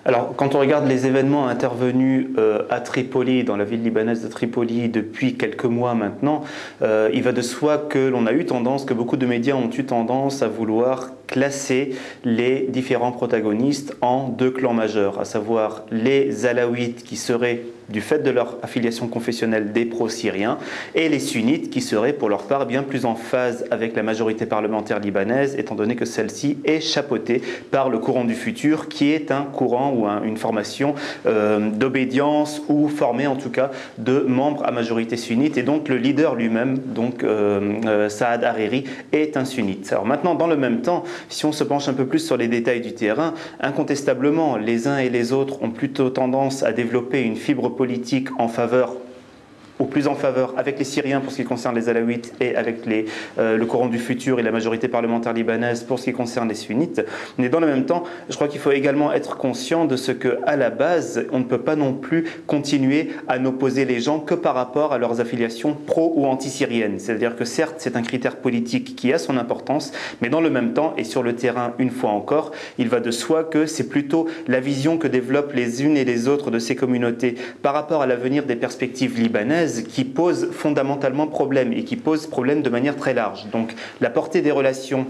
Alors, quand on regarde les événements intervenus à Tripoli, dans la ville libanaise de Tripoli, depuis quelques mois maintenant, il va de soi que l'on a eu tendance, que beaucoup de médias ont eu tendance à vouloir classer les différents protagonistes en deux clans majeurs, à savoir les Alaouites qui seraient, du fait de leur affiliation confessionnelle, des pro-syriens, et les sunnites qui seraient pour leur part bien plus en phase avec la majorité parlementaire libanaise, étant donné que celle-ci est chapeautée par le courant du futur, qui est un courant ou une formation d'obédience, ou formée en tout cas de membres à majorité sunnite, et donc le leader lui-même, donc Saad Hariri, est un sunnite. Alors maintenant, dans le même temps, si on se penche un peu plus sur les détails du terrain, incontestablement, les uns et les autres ont plutôt tendance à développer une fibre politique en faveur, ou plus en faveur, avec les Syriens pour ce qui concerne les Alaouites et avec le courant du futur et la majorité parlementaire libanaise pour ce qui concerne les sunnites. Mais dans le même temps, je crois qu'il faut également être conscient de ce qu'à la base, on ne peut pas non plus continuer à n'opposer les gens que par rapport à leurs affiliations pro- ou anti-syriennes. C'est-à-dire que certes, c'est un critère politique qui a son importance, mais dans le même temps, et sur le terrain une fois encore, il va de soi que c'est plutôt la vision que développent les unes et les autres de ces communautés par rapport à l'avenir des perspectives libanaises qui pose fondamentalement problème, et qui pose problème de manière très large. Donc la portée des relations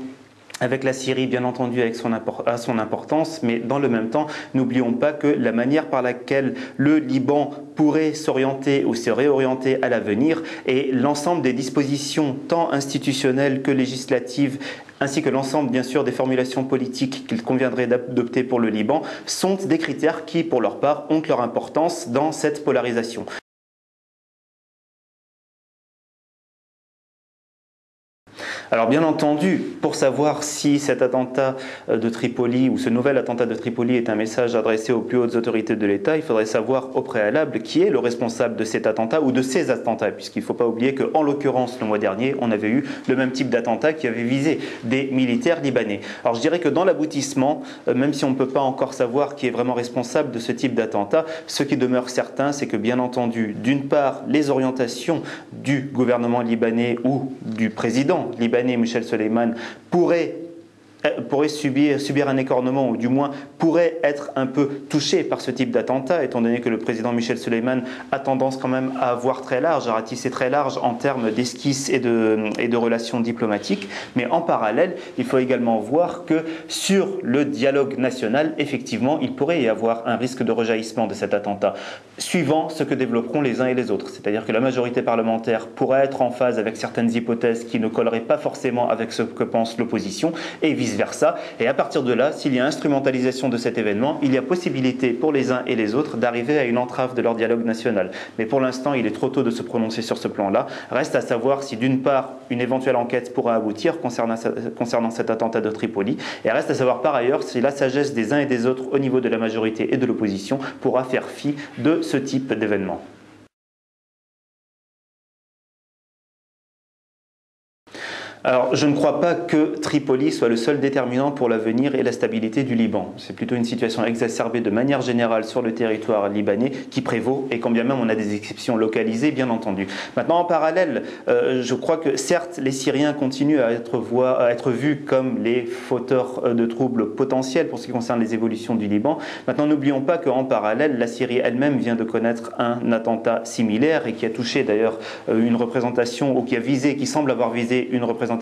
avec la Syrie, bien entendu, a son importance, mais dans le même temps, n'oublions pas que la manière par laquelle le Liban pourrait s'orienter ou se réorienter à l'avenir, et l'ensemble des dispositions tant institutionnelles que législatives, ainsi que l'ensemble, bien sûr, des formulations politiques qu'il conviendrait d'adopter pour le Liban, sont des critères qui, pour leur part, ont leur importance dans cette polarisation. Alors bien entendu, pour savoir si cet attentat de Tripoli ou ce nouvel attentat de Tripoli est un message adressé aux plus hautes autorités de l'État, il faudrait savoir au préalable qui est le responsable de cet attentat ou de ces attentats, puisqu'il ne faut pas oublier qu'en l'occurrence, le mois dernier, on avait eu le même type d'attentat qui avait visé des militaires libanais. Alors je dirais que dans l'aboutissement, même si on ne peut pas encore savoir qui est vraiment responsable de ce type d'attentat, ce qui demeure certain, c'est que bien entendu, d'une part, les orientations du gouvernement libanais ou du président libanais Michel Soleiman pourrait subir un écornement, ou du moins pourrait être un peu touché par ce type d'attentat, étant donné que le président Michel Soleiman a tendance quand même à voir très large, à ratisser très large en termes d'esquisses et de relations diplomatiques. Mais en parallèle, il faut également voir que sur le dialogue national, effectivement, il pourrait y avoir un risque de rejaillissement de cet attentat, suivant ce que développeront les uns et les autres. C'est-à-dire que la majorité parlementaire pourrait être en phase avec certaines hypothèses qui ne colleraient pas forcément avec ce que pense l'opposition, et vice-versa. Et à partir de là, s'il y a instrumentalisation de cet événement, il y a possibilité pour les uns et les autres d'arriver à une entrave de leur dialogue national. Mais pour l'instant, il est trop tôt de se prononcer sur ce plan-là. Reste à savoir si d'une part, une éventuelle enquête pourra aboutir concernant cet attentat de Tripoli, et reste à savoir par ailleurs si la sagesse des uns et des autres au niveau de la majorité et de l'opposition pourra faire fi de ce type d'événement. Alors, je ne crois pas que Tripoli soit le seul déterminant pour l'avenir et la stabilité du Liban. C'est plutôt une situation exacerbée de manière générale sur le territoire libanais qui prévaut, et quand bien même on a des exceptions localisées, bien entendu. Maintenant, en parallèle, je crois que certes, les Syriens continuent à être vus comme les fauteurs de troubles potentiels pour ce qui concerne les évolutions du Liban. Maintenant, n'oublions pas qu'en parallèle, la Syrie elle-même vient de connaître un attentat similaire, et qui a touché d'ailleurs une représentation, ou qui semble avoir visé une représentation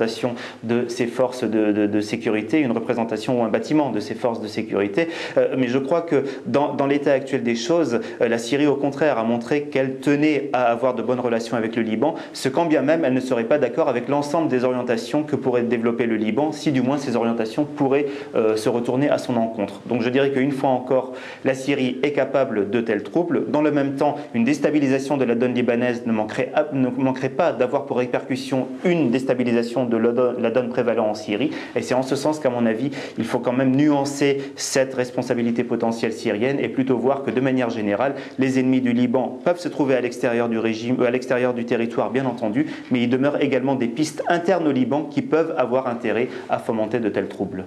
de ses forces de sécurité, une représentation ou un bâtiment de ses forces de sécurité. Mais je crois que dans l'état actuel des choses, la Syrie au contraire a montré qu'elle tenait à avoir de bonnes relations avec le Liban, ce quand bien même elle ne serait pas d'accord avec l'ensemble des orientations que pourrait développer le Liban, si du moins ces orientations pourraient se retourner à son encontre. Donc je dirais qu'une fois encore, la Syrie est capable de tels troubles. Dans le même temps, une déstabilisation de la donne libanaise ne manquerait pas d'avoir pour répercussion une déstabilisation de la donne prévalant en Syrie. Et c'est en ce sens qu'à mon avis, il faut quand même nuancer cette responsabilité potentielle syrienne, et plutôt voir que de manière générale, les ennemis du Liban peuvent se trouver à l'extérieur du régime, à l'extérieur du territoire, bien entendu, mais il demeure également des pistes internes au Liban qui peuvent avoir intérêt à fomenter de tels troubles.